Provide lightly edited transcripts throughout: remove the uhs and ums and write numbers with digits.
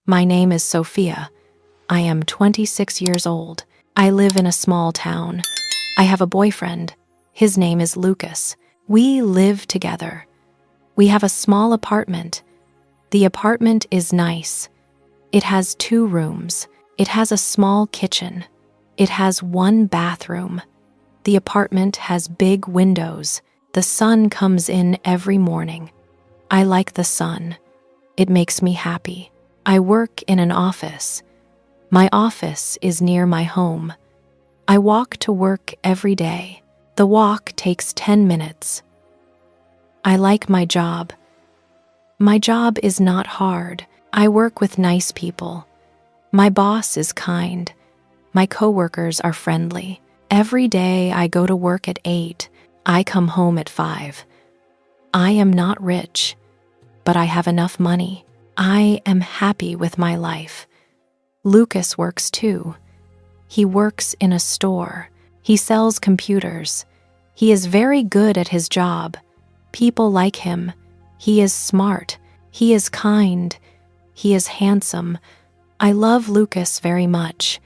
My name is Sophia. I am 26 years old. I live in a small town. I have a boyfriend. His name is Lucas. We live together. We have a small apartment. The apartment is nice. It has 2 rooms. It has a small kitchen. It has 1 bathroom. The apartment has big windows. The sun comes in every morning. I like the sun. It makes me happy. I work in an office. My office is near my home. I walk to work every day. The walk takes 10 minutes. I like my job. My job is not hard. I work with nice people. My boss is kind. My coworkers are friendly. Every day I go to work at 8. I come home at 5. I am not rich, but I have enough money. I am happy with my life. Lucas works too. He works in a store. He sells computers. He is very good at his job. People like him. He is smart. He is kind. He is handsome. I love Lucas very much.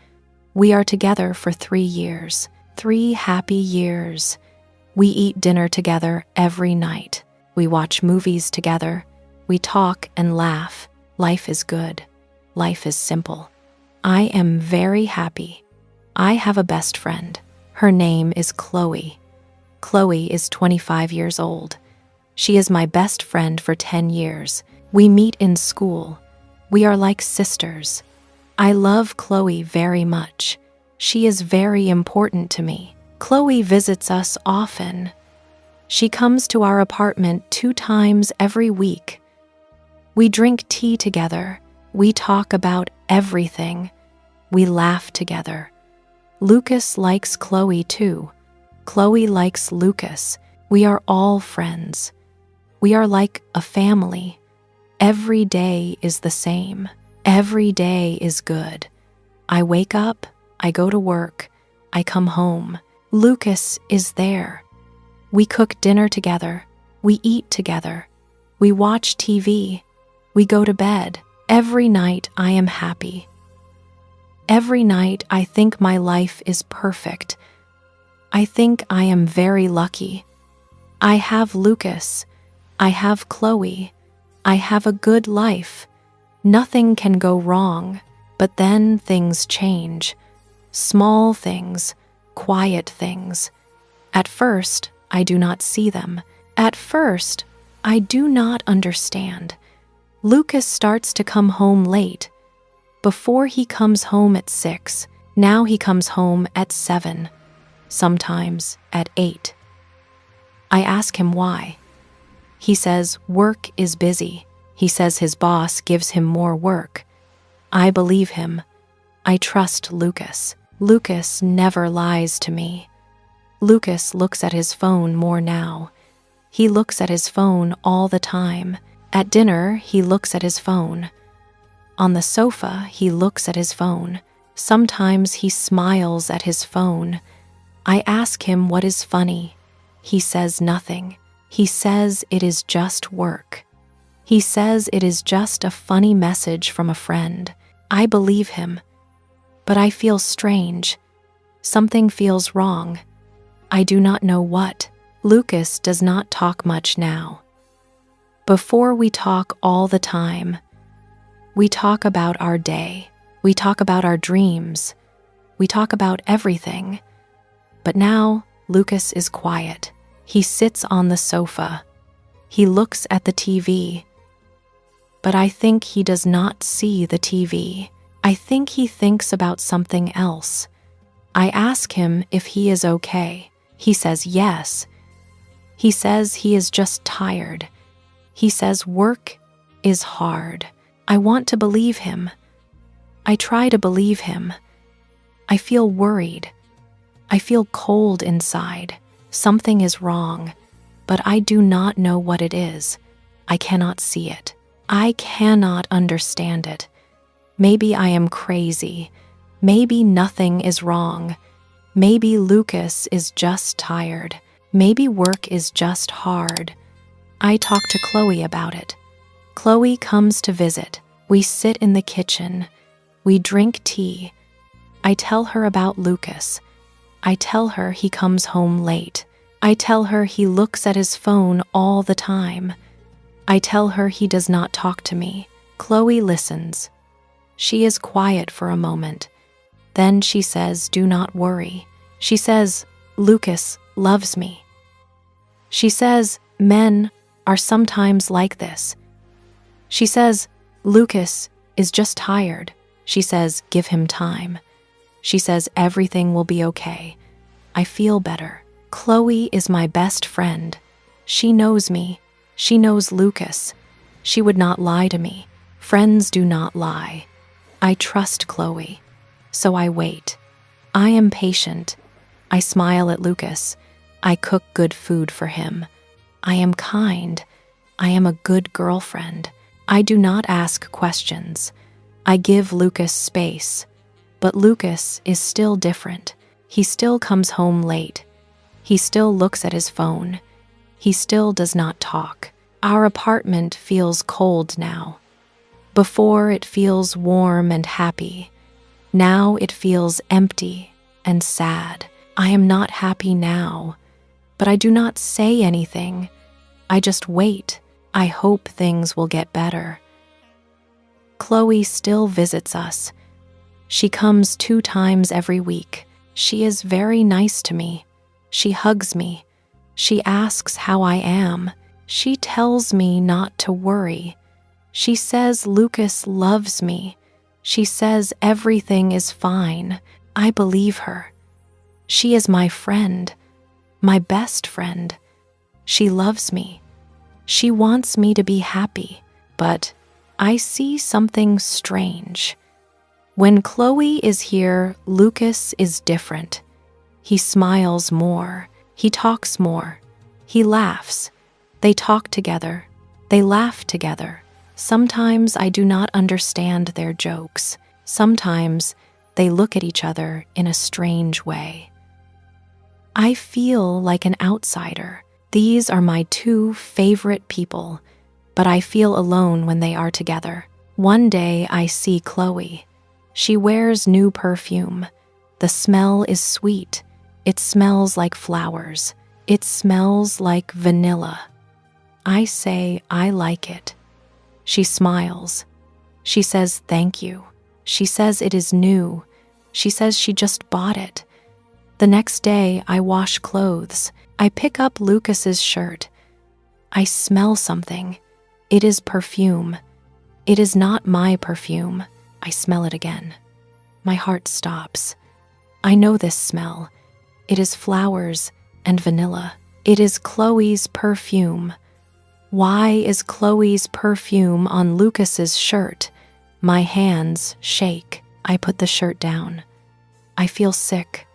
We are together for 3 years. 3 happy years. We eat dinner together every night. We watch movies together. We talk and laugh. Life is good. Life is simple. I am very happy. I have a best friend. Her name is Chloe. Chloe is 25 years old. She is my best friend for 10 years. We meet in school. We are like sisters. I love Chloe very much. She is very important to me. Chloe visits us often. She comes to our apartment 2 times every week. We drink tea together. We talk about everything. We laugh together. Lucas likes Chloe too. Chloe likes Lucas. We are all friends. We are like a family. Every day is the same. Every day is good. I wake up, I go to work, I come home. Lucas is there. We cook dinner together. We eat together. We watch TV. We go to bed. Every night I am happy. Every night I think my life is perfect. I think I am very lucky. I have Lucas. I have Chloe. I have a good life. Nothing can go wrong. But then things change. Small things, quiet things. At first, I do not see them. At first, I do not understand. Lucas starts to come home late. Before he comes home at 6, now he comes home at 7, sometimes at 8. I ask him why. He says work is busy. He says his boss gives him more work. I believe him. I trust Lucas. Lucas never lies to me. Lucas looks at his phone more now. He looks at his phone all the time. At dinner, he looks at his phone. On the sofa, he looks at his phone. Sometimes he smiles at his phone. I ask him what is funny. He says nothing. He says it is just work. He says it is just a funny message from a friend. I believe him. But I feel strange. Something feels wrong. I do not know what. Lucas does not talk much now. Before we talk all the time. We talk about our day. We talk about our dreams. We talk about everything. But now, Lucas is quiet. He sits on the sofa. He looks at the TV. But I think he does not see the TV. I think he thinks about something else. I ask him if he is okay. He says yes. He says he is just tired. He says work is hard. I want to believe him. I try to believe him. I feel worried. I feel cold inside. Something is wrong, but I do not know what it is. I cannot see it. I cannot understand it. Maybe I am crazy. Maybe nothing is wrong. Maybe Lucas is just tired. Maybe work is just hard. I talk to Chloe about it. Chloe comes to visit. We sit in the kitchen. We drink tea. I tell her about Lucas. I tell her he comes home late. I tell her he looks at his phone all the time. I tell her he does not talk to me. Chloe listens. She is quiet for a moment. Then she says, "Do not worry." She says, "Lucas loves me." She says, "Men are sometimes like this." She says, "Lucas is just tired." She says, "Give him time." She says, "Everything will be okay. I feel better." Chloe is my best friend. She knows me. She knows Lucas. She would not lie to me. Friends do not lie. I trust Chloe. So I wait. I am patient. I smile at Lucas. I cook good food for him. I am kind. I am a good girlfriend. I do not ask questions. I give Lucas space. But Lucas is still different. He still comes home late. He still looks at his phone. He still does not talk. Our apartment feels cold now. Before, it feels warm and happy. Now it feels empty and sad. I am not happy now, but I do not say anything. I just wait. I hope things will get better. Chloe still visits us. She comes 2 times every week. She is very nice to me. She hugs me. She asks how I am. She tells me not to worry. She says Lucas loves me. She says everything is fine. I believe her. She is my friend, my best friend. She loves me. She wants me to be happy, but I see something strange. When Chloe is here, Lucas is different. He smiles more. He talks more. He laughs. They talk together. They laugh together. Sometimes I do not understand their jokes. Sometimes they look at each other in a strange way. I feel like an outsider. These are my 2 favorite people, but I feel alone when they are together. One day I see Chloe. She wears new perfume. The smell is sweet. It smells like flowers. It smells like vanilla. I say I like it. She smiles. She says thank you. She says it is new. She says she just bought it. The next day, I wash clothes. I pick up Lucas's shirt. I smell something. It is perfume. It is not my perfume. I smell it again. My heart stops. I know this smell. It is flowers and vanilla. It is Chloe's perfume. Why is Chloe's perfume on Lucas's shirt? My hands shake. I put the shirt down. I feel sick.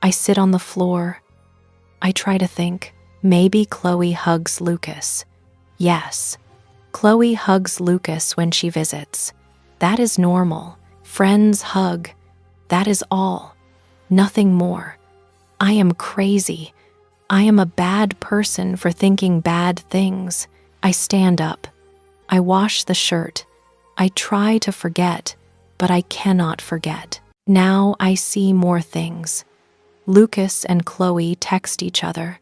I sit on the floor. I try to think. Maybe Chloe hugs Lucas. Yes, Chloe hugs Lucas when she visits. That is normal. Friends hug. That is all. Nothing more. I am crazy. I am a bad person for thinking bad things. I stand up. I wash the shirt. I try to forget, but I cannot forget. Now I see more things. Lucas and Chloe text each other.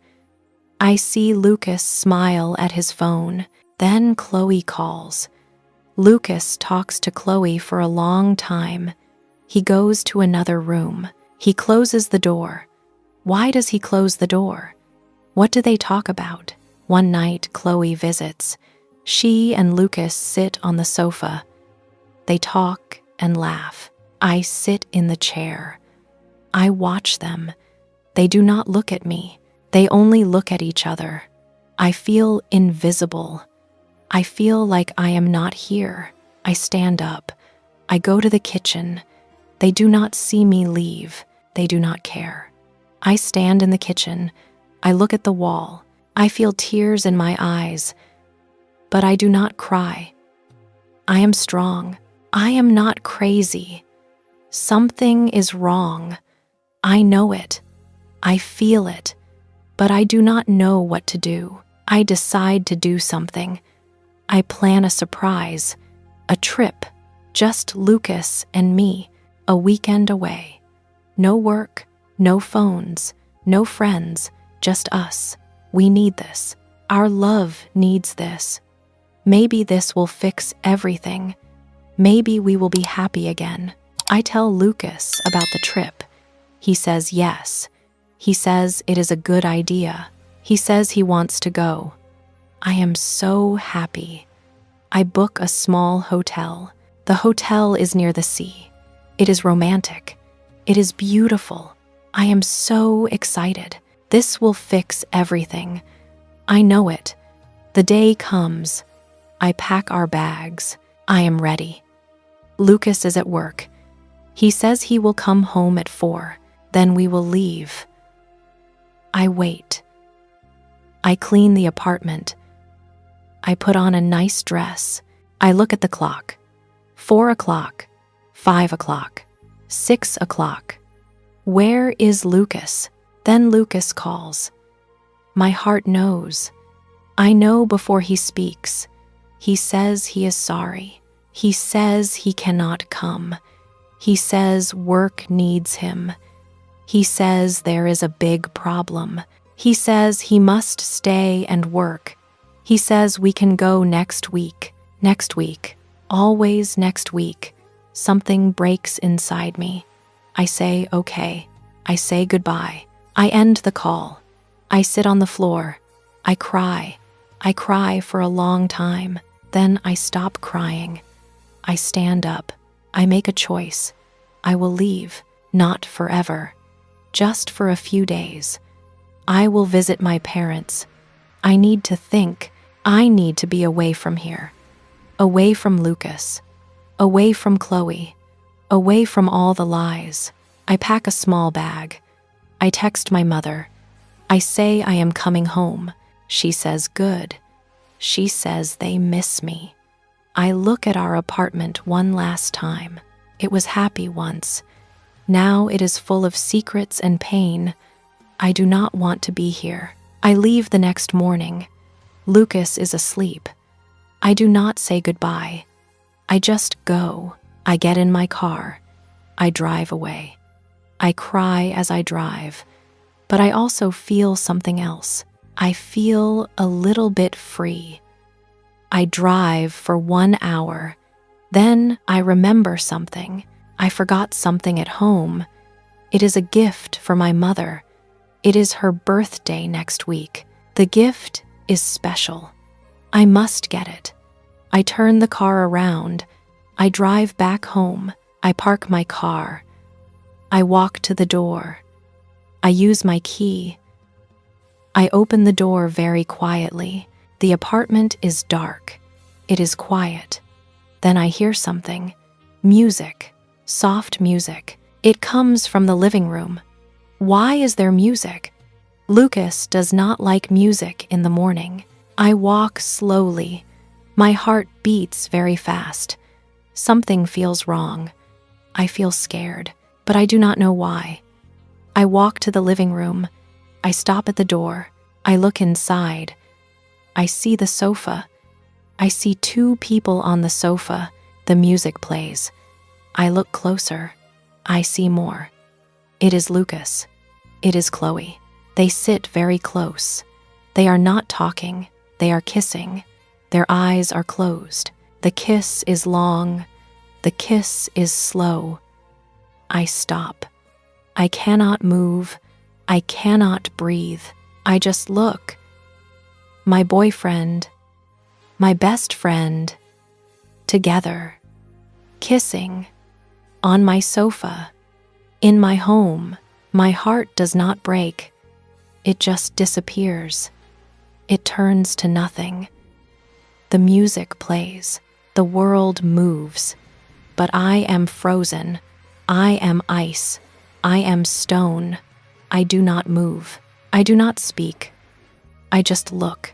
I see Lucas smile at his phone. Then Chloe calls. Lucas talks to Chloe for a long time. He goes to another room. He closes the door. Why does he close the door? What do they talk about? One night, Chloe visits. She and Lucas sit on the sofa. They talk and laugh. I sit in the chair. I watch them. They do not look at me. They only look at each other. I feel invisible. I feel like I am not here. I stand up. I go to the kitchen. They do not see me leave. They do not care. I stand in the kitchen. I look at the wall. I feel tears in my eyes, but I do not cry. I am strong. I am not crazy. Something is wrong. I know it. I feel it, but I do not know what to do. I decide to do something. I plan a surprise. A trip, just Lucas and me, a weekend away. No work, no phones, no friends, just us. We need this. Our love needs this. Maybe this will fix everything. Maybe we will be happy again. I tell Lucas about the trip. He says yes. He says it is a good idea. He says he wants to go. I am so happy. I book a small hotel. The hotel is near the sea. It is romantic. It is beautiful. I am so excited. This will fix everything. I know it. The day comes. I pack our bags. I am ready. Lucas is at work. He says he will come home at 4. Then we will leave. I wait. I clean the apartment. I put on a nice dress. I look at the clock. 4 o'clock, 5 o'clock, 6 o'clock. Where is Lucas? Then Lucas calls. My heart knows. I know before he speaks. He says he is sorry. He says he cannot come. He says work needs him. He says there is a big problem. He says he must stay and work. He says we can go next week. Next week. Always next week. Something breaks inside me. I say okay. I say goodbye. I end the call. I sit on the floor. I cry. I cry for a long time. Then I stop crying. I stand up. I make a choice. I will leave. Not forever. Just for a few days. I will visit my parents. I need to think. I need to be away from here. Away from Lucas. Away from Chloe. Away from all the lies. I pack a small bag. I text my mother. I say I am coming home. She says good. She says they miss me. I look at our apartment one last time. It was happy once. Now it is full of secrets and pain. I do not want to be here. I leave the next morning. Lucas is asleep. I do not say goodbye. I just go. I get in my car. I drive away. I cry as I drive. But I also feel something else. I feel a little bit free. I drive for 1 hour. Then I remember something. I forgot something at home. It is a gift for my mother. It is her birthday next week. The gift is special. I must get it. I turn the car around. I drive back home. I park my car. I walk to the door. I use my key. I open the door very quietly. The apartment is dark. It is quiet. Then I hear something. Music. Soft music. It comes from the living room. Why is there music? Lucas does not like music in the morning. I walk slowly. My heart beats very fast. Something feels wrong. I feel scared, but I do not know why. I walk to the living room. I stop at the door. I look inside. I see the sofa. I see 2 people on the sofa. The music plays. I look closer. I see more. It is Lucas. It is Chloe. They sit very close. They are not talking. They are kissing. Their eyes are closed. The kiss is long. The kiss is slow. I stop. I cannot move. I cannot breathe. I just look. My boyfriend, my best friend, together, kissing, on my sofa, in my home. My heart does not break. It just disappears. It turns to nothing. The music plays. The world moves. But I am frozen. I am ice. I am stone. I do not move. I do not speak. I just look.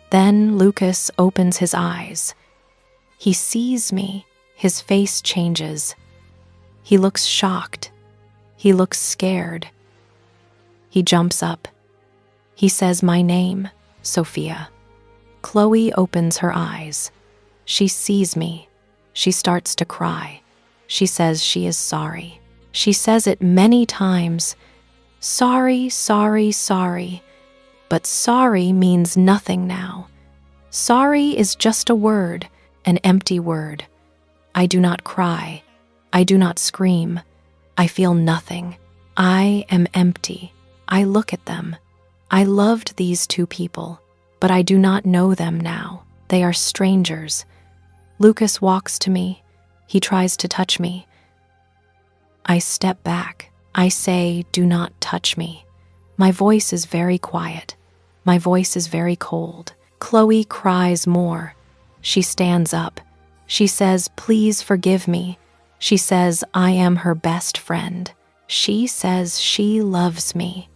Then Lucas opens his eyes. He sees me. His face changes. He looks shocked. He looks scared. He jumps up. He says my name, Sophia. Chloe opens her eyes. She sees me. She starts to cry. She says she is sorry. She says it many times. Sorry, sorry, sorry. But sorry means nothing now. Sorry is just a word, an empty word. I do not cry. I do not scream. I feel nothing. I am empty. I look at them. I loved these two people, but I do not know them now. They are strangers. Lucas walks to me. He tries to touch me. I step back. I say, "Do not touch me." My voice is very quiet. My voice is very cold. Chloe cries more. She stands up. She says, "Please forgive me." She says, "I am her best friend." She says she loves me.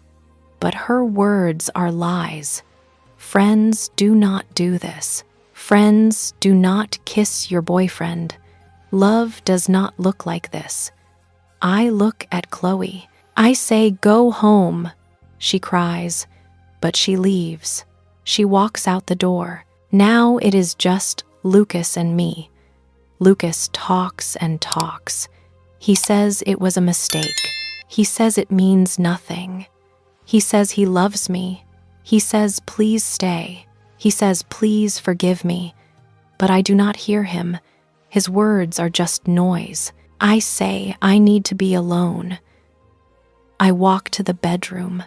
But her words are lies. Friends do not do this. Friends do not kiss your boyfriend. Love does not look like this. I look at Chloe. I say, "Go home." She cries, but she leaves. She walks out the door. Now it is just Lucas and me. Lucas talks and talks. He says it was a mistake. He says it means nothing. He says he loves me. He says, "Please stay." He says, "Please forgive me." But I do not hear him. His words are just noise. I say, "I need to be alone." I walk to the bedroom.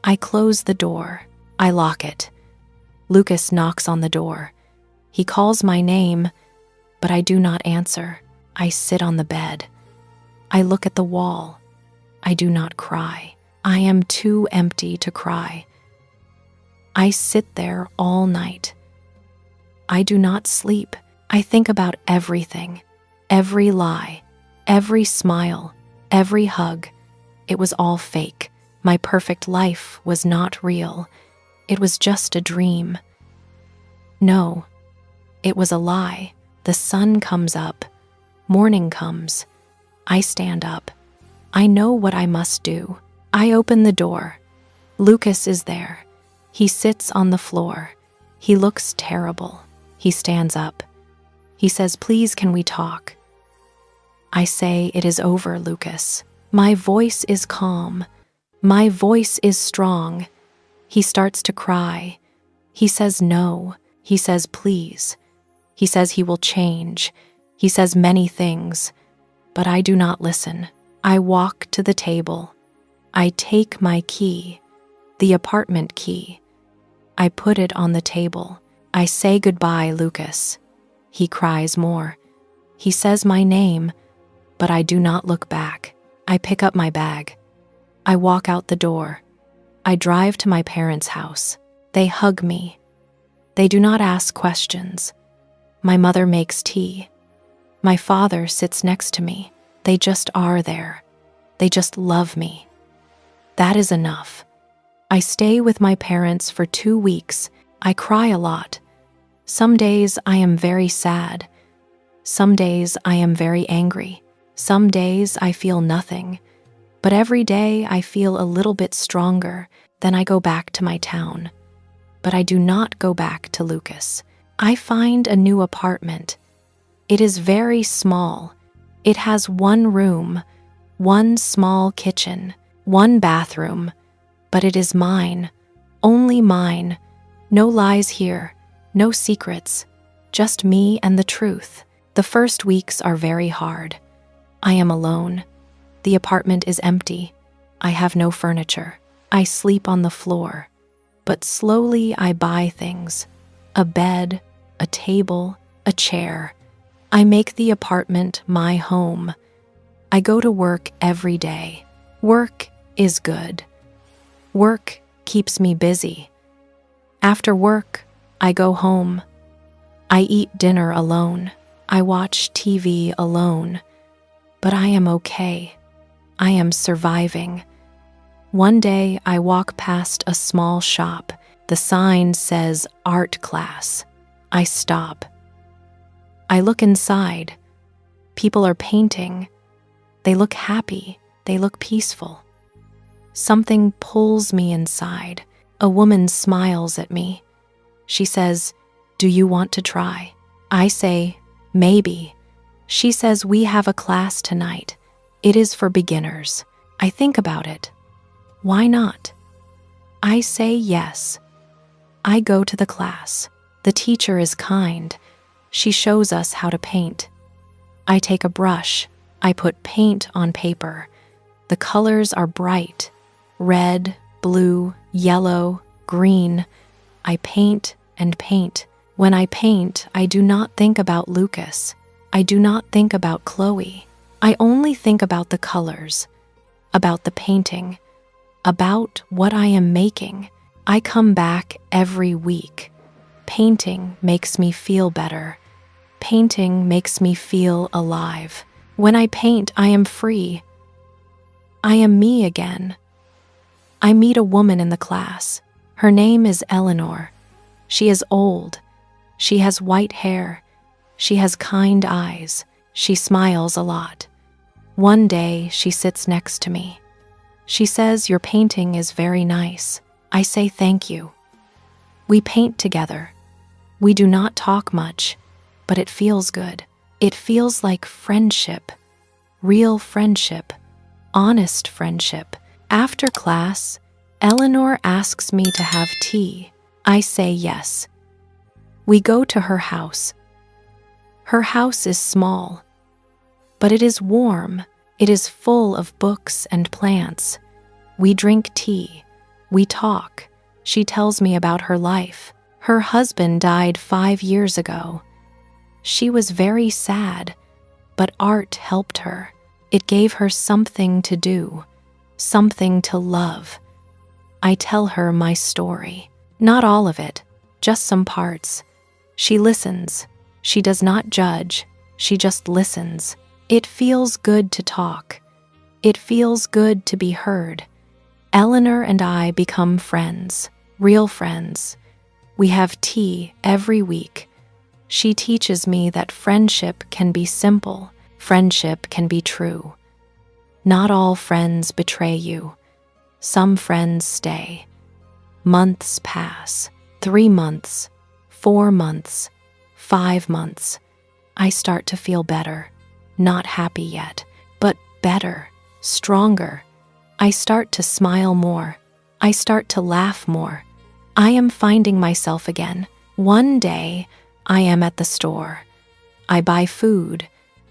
I close the door. I lock it. Lucas knocks on the door. He calls my name, but I do not answer. I sit on the bed. I look at the wall. I do not cry. I am too empty to cry. I sit there all night. I do not sleep. I think about everything, every lie, every smile, every hug. It was all fake. My perfect life was not real. It was just a dream. No, it was a lie. The sun comes up. Morning comes. I stand up. I know what I must do. I open the door. Lucas is there. He sits on the floor. He looks terrible. He stands up. He says, "Please, can we talk?" I say, "It is over, Lucas." My voice is calm. My voice is strong. He starts to cry. He says no. He says, "Please." He says he will change. He says many things, but I do not listen. I walk to the table. I take my key, the apartment key. I put it on the table. I say goodbye, Lucas. He cries more. He says my name, but I do not look back. I pick up my bag. I walk out the door. I drive to my parents' house. They hug me. They do not ask questions. My mother makes tea. My father sits next to me. They just are there. They just love me. That is enough. I stay with my parents for 2 weeks. I cry a lot. Some days I am very sad. Some days I am very angry. Some days I feel nothing. But every day I feel a little bit stronger. Then I go back to my town. But I do not go back to Lucas. I find a new apartment. It is very small. It has 1 room, 1 small kitchen, 1 bathroom. But it is mine, only mine. No lies here, no secrets, just me and the truth. The first weeks are very hard. I am alone. The apartment is empty. I have no furniture. I sleep on the floor. But slowly I buy things. A bed, a table, a chair. I make the apartment my home. I go to work every day. Work is good. Work keeps me busy. After work, I go home. I eat dinner alone. I watch TV alone. But I am okay. I am surviving. One day, I walk past a small shop. The sign says art class. I stop. I look inside. People are painting. They look happy. They look peaceful. Something pulls me inside. A woman smiles at me. She says, "Do you want to try?" I say, Maybe. She says we have a class tonight. It is for beginners. I think about it. Why not? I say yes. I go to the class. The teacher is kind. She shows us how to paint. I take a brush. I put paint on paper. The colors are bright. Red, blue, yellow, green. I paint and paint. When I paint, I do not think about Lucas. I do not think about Chloe. I only think about the colors, about the painting, about what I am making. I come back every week. Painting makes me feel better. Painting makes me feel alive. When I paint, I am free. I am me again. I meet a woman in the class. Her name is Eleanor. She is old. She has white hair. She has kind eyes. She smiles a lot. One day, she sits next to me. She says, "Your painting is very nice." I say thank you. We paint together. We do not talk much, but it feels good. It feels like friendship, real friendship, honest friendship. After class, Eleanor asks me to have tea. I say yes. We go to her house. Her house is small, but it is warm. It is full of books and plants. We drink tea. We talk. She tells me about her life. Her husband died 5 years ago. She was very sad, but art helped her. It gave her something to do, something to love. I tell her my story. Not all of it, just some parts. She listens. She does not judge. She just listens. It feels good to talk. It feels good to be heard. Eleanor and I become friends, real friends. We have tea every week. She teaches me that friendship can be simple. Friendship can be true. Not all friends betray you. Some friends stay. Months pass. 3 months, 4 months, 5 months. I start to feel better. Not happy yet, but better, stronger. I start to smile more. I start to laugh more. I am finding myself again. One day, I am at the store. I buy food.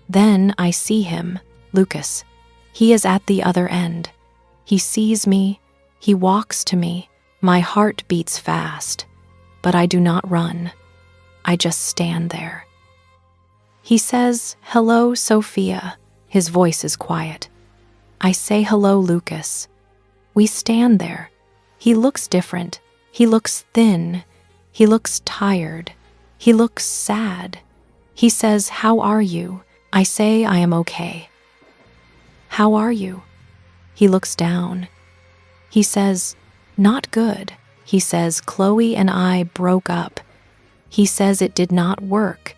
Then I see him, Lucas. He is at the other end. He sees me. He walks to me. My heart beats fast, but I do not run. I just stand there. He says, "Hello, Sophia." His voice is quiet. I say, "Hello, Lucas." We stand there. He looks different. He looks thin. He looks tired. He looks sad. He says, "How are you?" I say, "I am okay." "How are you?" He looks down. He says, "Not good." He says, "Chloe and I broke up." He says it did not work.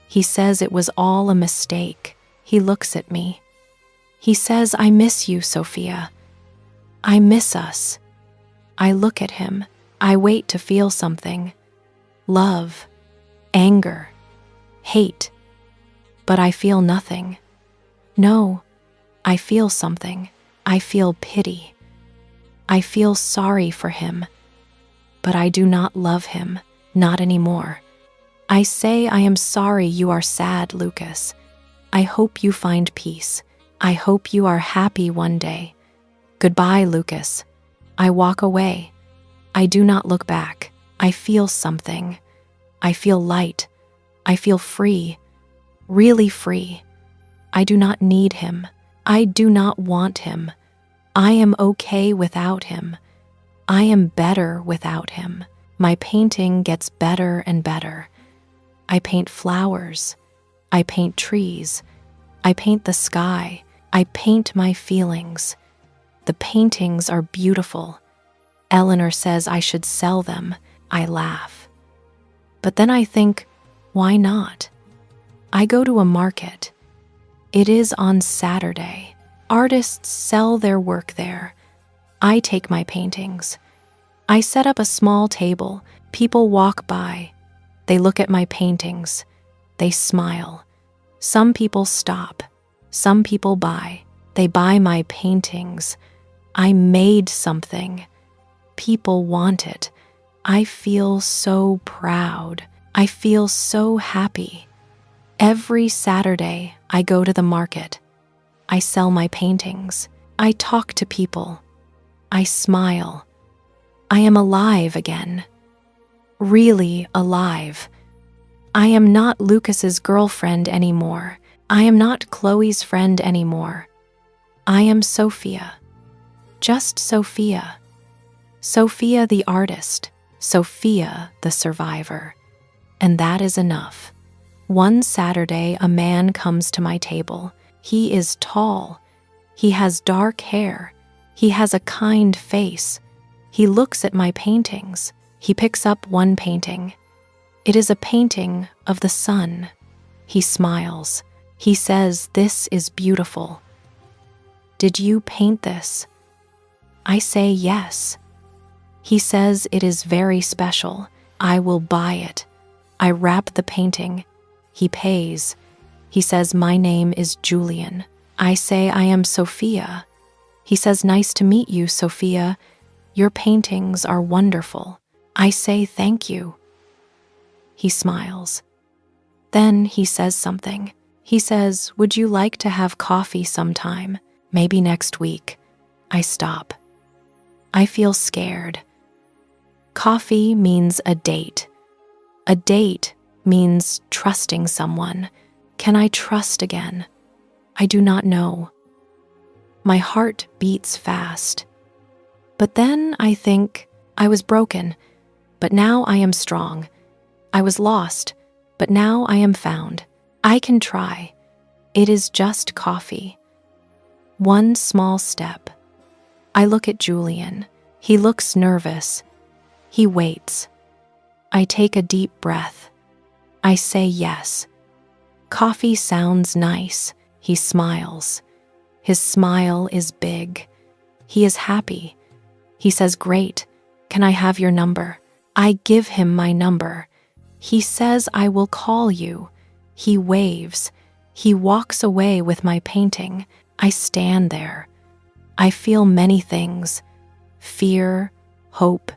He says it was all a mistake. He looks at me. He says, "I miss you, Sophia. I miss us." I look at him. I wait to feel something. Love, anger, hate. But I feel nothing. No, I feel something. I feel pity. I feel sorry for him. But I do not love him, not anymore. I say, "I am sorry you are sad, Lucas. I hope you find peace. I hope you are happy one day. Goodbye, Lucas." I walk away. I do not look back. I feel something. I feel light. I feel free, really free. I do not need him. I do not want him. I am okay without him. I am better without him. My painting gets better and better. I paint flowers. I paint trees. I paint the sky. I paint my feelings. The paintings are beautiful. Eleanor says I should sell them. I laugh. But then I think, why not? I go to a market. It is on Saturday. Artists sell their work there. I take my paintings. I set up a small table. People walk by. They look at my paintings. They smile. Some people stop. Some people buy. They buy my paintings. I made something. People want it. I feel so proud. I feel so happy. Every Saturday, I go to the market. I sell my paintings. I talk to people. I smile. I am alive again. Really alive. I am not Lucas's girlfriend anymore. I am not Chloe's friend anymore. I am Sophia. Just Sophia. Sophia the artist. Sophia the survivor. And that is enough. One Saturday, a man comes to my table. He is tall. He has dark hair. He has a kind face. He looks at my paintings. He picks up one painting. It is a painting of the sun. He smiles. He says, "This is beautiful. Did you paint this?" I say yes. He says it is very special. I will buy it. I wrap the painting. He pays. He says, "My name is Julian." I say, "I am Sophia." He says, "Nice to meet you, Sophia. Your paintings are wonderful." I say, "Thank you." He smiles. Then he says something. He says, "Would you like to have coffee sometime? Maybe next week?" I stop. I feel scared. Coffee means a date. A date means trusting someone. Can I trust again? I do not know. My heart beats fast. But then I think I was broken, but now I am strong. I was lost, but now I am found. I can try. It is just coffee. One small step. I look at Julian. He looks nervous. He waits. I take a deep breath. I say yes. Coffee sounds nice. He smiles. His smile is big. He is happy. He says, "Great. Can I have your number?" I give him my number. He says, "I will call you." He waves. He walks away with my painting. I stand there. I feel many things. Fear, hope,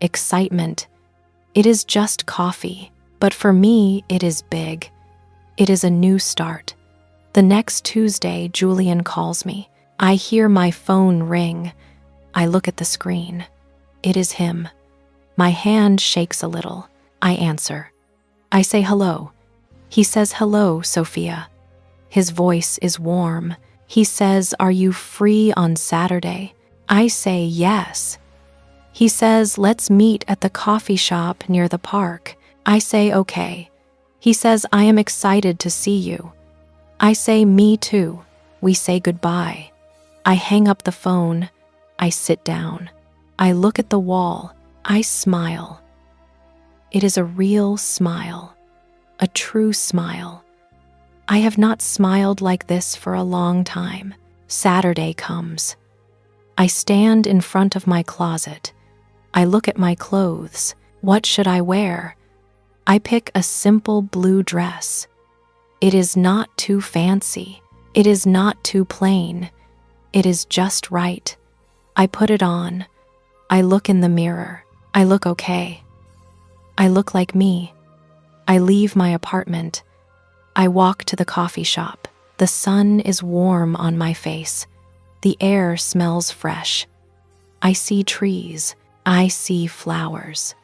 excitement. It is just coffee, but for me, it is big. It is a new start. The next Tuesday, Julian calls me. I hear my phone ring. I look at the screen. It is him. My hand shakes a little. I answer. I say hello. He says, "Hello, Sophia." His voice is warm. He says, "Are you free on Saturday?" I say yes. He says, "Let's meet at the coffee shop near the park." I say, "Okay." He says, "I am excited to see you." I say, "Me too." We say goodbye. I hang up the phone. I sit down. I look at the wall. I smile. It is a real smile, a true smile. I have not smiled like this for a long time. Saturday comes. I stand in front of my closet. I look at my clothes. What should I wear? I pick a simple blue dress. It is not too fancy. It is not too plain. It is just right. I put it on. I look in the mirror. I look okay. I look like me. I leave my apartment. I walk to the coffee shop. The sun is warm on my face. The air smells fresh. I see trees. I see flowers.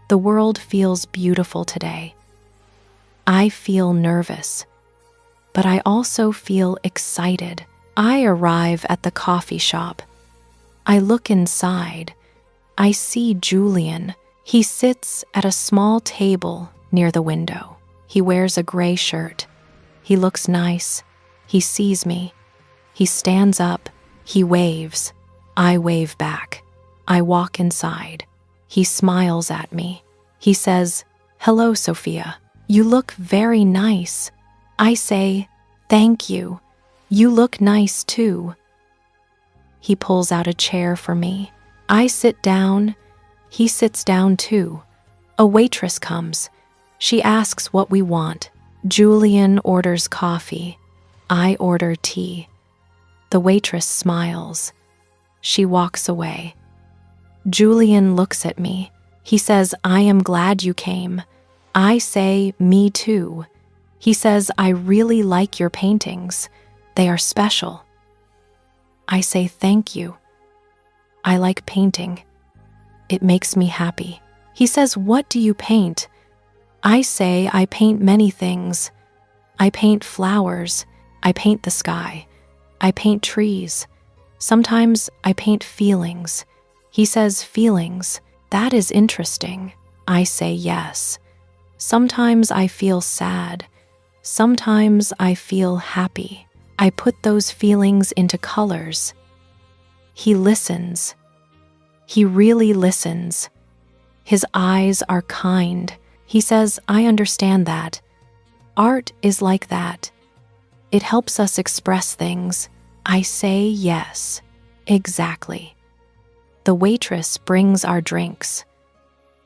The world feels beautiful today. I feel nervous, but I also feel excited. I arrive at the coffee shop. I look inside. I see Julian. He sits at a small table near the window. He wears a gray shirt. He looks nice. He sees me. He stands up. He waves. I wave back. I walk inside. He smiles at me. He says, "Hello, Sophia. You look very nice." I say, "Thank you. You look nice too." He pulls out a chair for me. I sit down. He sits down too. A waitress comes. She asks what we want. Julian orders coffee. I order tea. The waitress smiles. She walks away. Julian looks at me. He says, "I am glad you came." I say, "Me too." He says, "I really like your paintings. They are special." I say, "Thank you. I like painting. It makes me happy." He says, "What do you paint?" I say, "I paint many things. I paint flowers. I paint the sky. I paint trees. Sometimes I paint feelings." He says, "Feelings? That is interesting." I say, "Yes. Sometimes I feel sad. Sometimes I feel happy. I put those feelings into colors." He listens. He really listens. His eyes are kind. He says, "I understand that. Art is like that. It helps us express things." I say, "Yes, exactly." The waitress brings our drinks.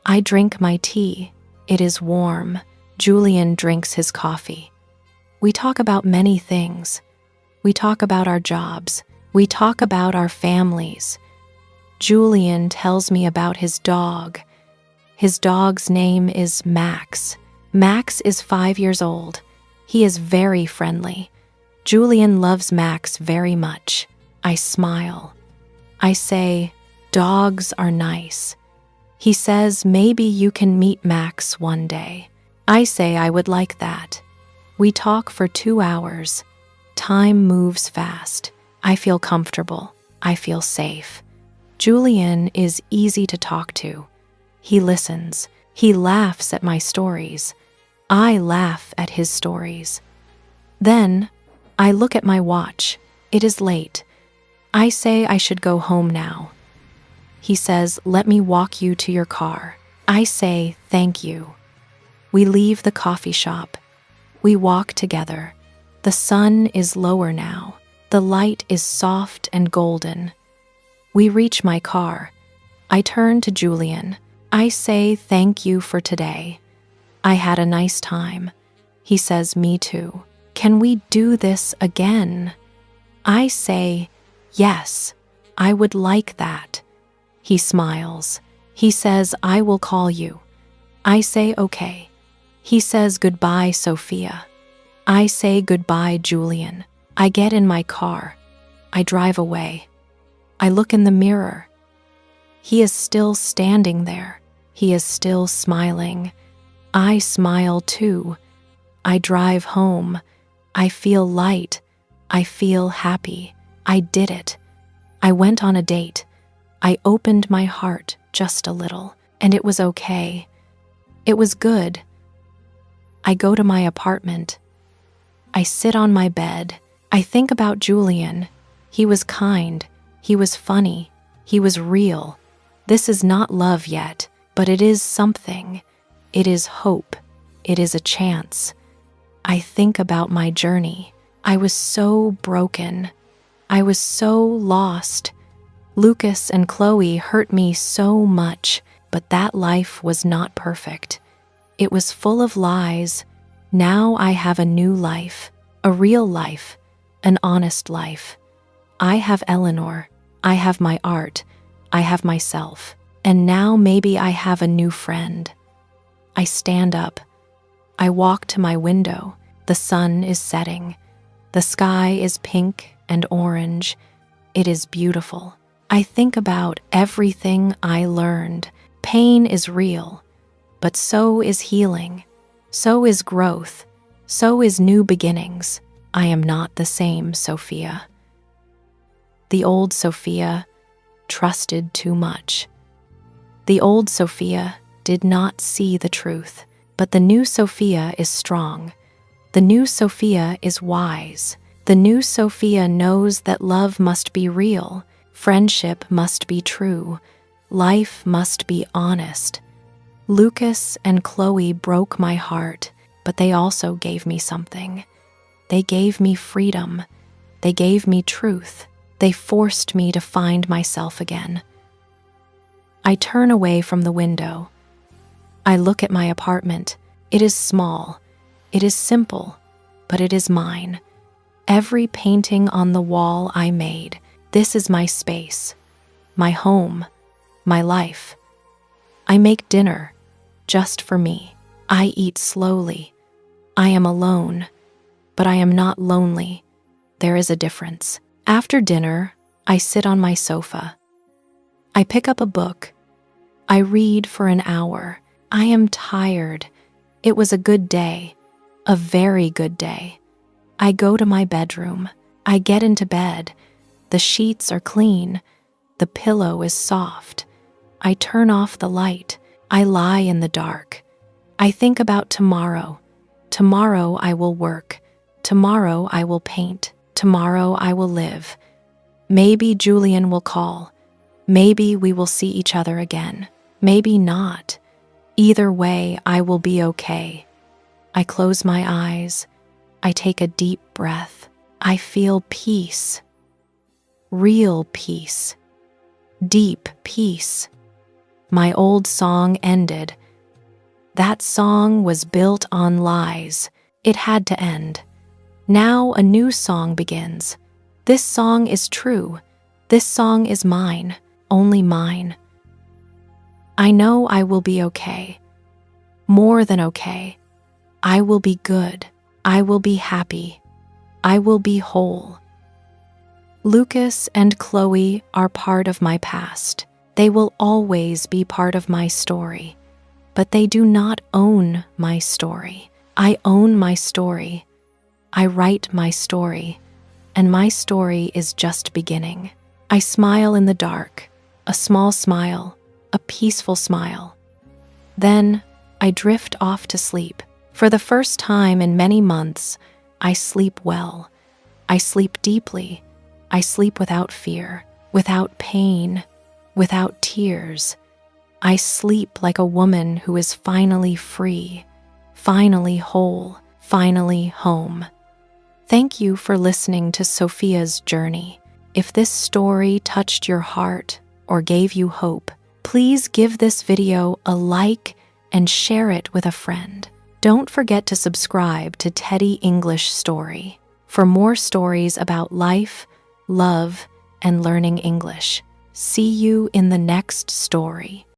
I drink my tea. It is warm. Julian drinks his coffee. We talk about many things. We talk about our jobs. We talk about our families. Julian tells me about his dog. His dog's name is Max. Max is 5 years old. He is very friendly. Julian loves Max very much. I smile. I say, "Dogs are nice." He says, "Maybe you can meet Max one day." I say I would like that. We talk for 2 hours. Time moves fast. I feel comfortable. I feel safe. Julian is easy to talk to. He listens. He laughs at my stories. I laugh at his stories. Then, I look at my watch. It is late. I say I should go home now. He says, "Let me walk you to your car." I say, "Thank you." We leave the coffee shop. We walk together. The sun is lower now. The light is soft and golden. We reach my car. I turn to Julian. I say, "Thank you for today. I had a nice time." He says, "Me too. Can we do this again?" I say, "Yes, I would like that." He smiles. He says, "I will call you." I say, "Okay." He says, "Goodbye, Sophia." I say, "Goodbye, Julian." I get in my car. I drive away. I look in the mirror. He is still standing there. He is still smiling. I smile too. I drive home. I feel light. I feel happy. I did it. I went on a date. I opened my heart just a little, and it was okay. It was good. I go to my apartment. I sit on my bed. I think about Julian. He was kind. He was funny. He was real. This is not love yet, but it is something. It is hope. It is a chance. I think about my journey. I was so broken. I was so lost. Lucas and Chloe hurt me so much, but that life was not perfect. It was full of lies. Now I have a new life, a real life, an honest life. I have Eleanor. I have my art. I have myself. And now maybe I have a new friend. I stand up. I walk to my window. The sun is setting. The sky is pink and orange. It is beautiful. I think about everything I learned. Pain is real, but so is healing. So is growth. So is new beginnings. I am not the same Sophia. The old Sophia trusted too much. The old Sophia did not see the truth, but the new Sophia is strong. The new Sophia is wise. The new Sophia knows that love must be real, friendship must be true, life must be honest. Lucas and Chloe broke my heart, but they also gave me something. They gave me freedom. They gave me truth. They forced me to find myself again. I turn away from the window. I look at my apartment. It is small. It is simple, but it is mine. Every painting on the wall I made. This is my space, my home, my life. I make dinner just for me. I eat slowly. I am alone, but I am not lonely. There is a difference. After dinner, I sit on my sofa. I pick up a book. I read for an hour. I am tired. It was a good day, a very good day. I go to my bedroom. I get into bed. The sheets are clean. The pillow is soft. I turn off the light. I lie in the dark. I think about tomorrow. Tomorrow I will work. Tomorrow I will paint. Tomorrow I will live. Maybe Julian will call. Maybe we will see each other again. Maybe not. Either way, I will be okay. I close my eyes. I take a deep breath. I feel peace. Real peace. Deep peace. My old song ended. That song was built on lies. It had to end. Now a new song begins. This song is true. This song is mine, only mine. I know I will be okay. More than okay. I will be good. I will be happy. I will be whole. Lucas and Chloe are part of my past. They will always be part of my story. But they do not own my story. I own my story. I write my story. And my story is just beginning. I smile in the dark, a small smile, a peaceful smile. Then I drift off to sleep. For the first time in many months, I sleep well. I sleep deeply. I sleep without fear, without pain, without tears. I sleep like a woman who is finally free, finally whole, finally home. Thank you for listening to Sophia's journey. If this story touched your heart or gave you hope, please give this video a like and share it with a friend. Don't forget to subscribe to Teddy English Story for more stories about life, love, and learning English. See you in the next story.